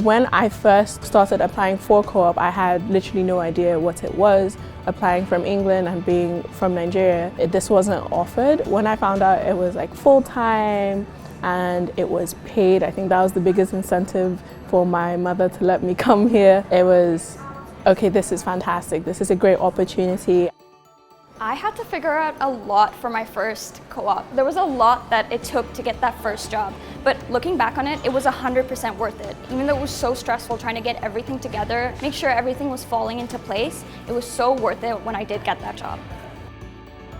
When I first started applying for Co-op, I had literally no idea what it was. Applying from England and being from Nigeria, this wasn't offered. When I found out it was like full-time and it was paid, I think that was the biggest incentive for my mother to let me come here. It was, okay, this is fantastic. This is a great opportunity. I had to figure out a lot for my first co-op. There was a lot that it took to get that first job, but looking back on it, it was 100% worth it. Even though it was so stressful trying to get everything together, make sure everything was falling into place, it was so worth it when I did get that job.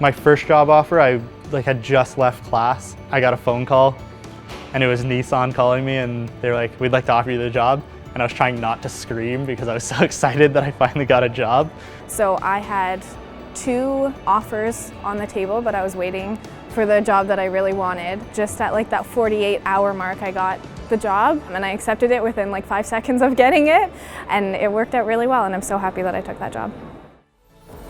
My first job offer, I had just left class. I got a phone call and it was Nissan calling me and they're like, we'd like to offer you the job. And I was trying not to scream because I was so excited that I finally got a job. So I had 2 offers on the table, but I was waiting for the job that I really wanted. Just at like that 48-hour mark, I got the job and I accepted it within like 5 seconds of getting it, and it worked out really well, and I'm so happy that I took that job.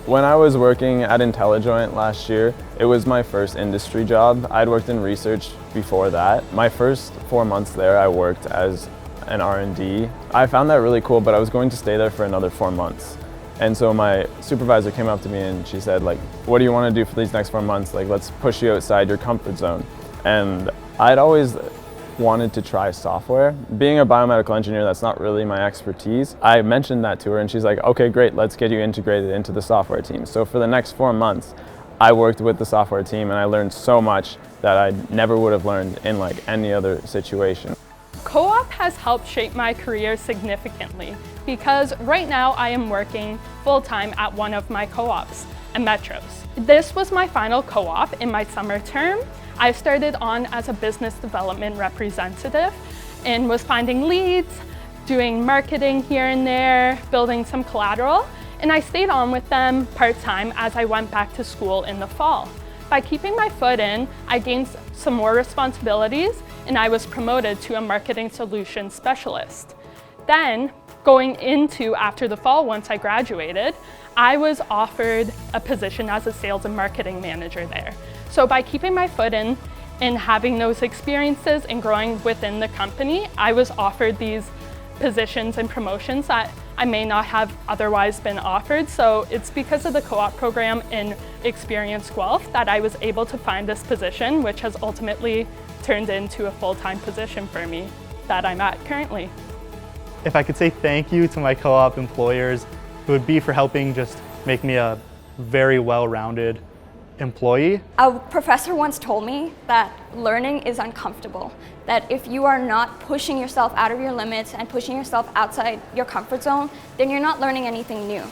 When I was working at IntelliJoint last year, it was my first industry job. I'd worked in research before that. My first 4 months there, I worked as an R&D. I found that really cool, but I was going to stay there for another 4 months. And so my supervisor came up to me and she said, like, what do you want to do for these next 4 months? Like, let's push you outside your comfort zone. And I'd always wanted to try software. Being a biomedical engineer, that's not really my expertise. I mentioned that to her and she's like, okay, great, let's get you integrated into the software team. So for the next 4 months, I worked with the software team and I learned so much that I never would have learned in like any other situation. Co-op has helped shape my career significantly because right now I am working full-time at one of my co-ops at Metros. This was my final co-op in my summer term. I started on as a business development representative and was finding leads, doing marketing here and there, building some collateral, and I stayed on with them part-time as I went back to school in the fall. By keeping my foot in, I gained some more responsibilities and I was promoted to a marketing solutions specialist. Then, going into after the fall, once I graduated, I was offered a position as a sales and marketing manager there. So by keeping my foot in and having those experiences and growing within the company, I was offered these positions and promotions that I may not have otherwise been offered. So it's because of the co-op program in Experience Guelph that I was able to find this position, which has ultimately turned into a full-time position for me that I'm at currently. If I could say thank you to my co-op employers, it would be for helping just make me a very well-rounded employee. A professor once told me that learning is uncomfortable, that if you are not pushing yourself out of your limits and pushing yourself outside your comfort zone, then you're not learning anything new.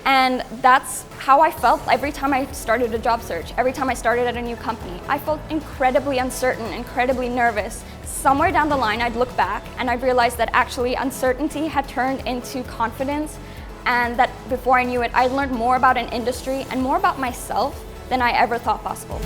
And that's how I felt every time I started a job search, every time I started at a new company. I felt incredibly uncertain, incredibly nervous. Somewhere down the line, I'd look back and I'd realize that actually uncertainty had turned into confidence, and that before I knew it, I learned more about an industry and more about myself than I ever thought possible.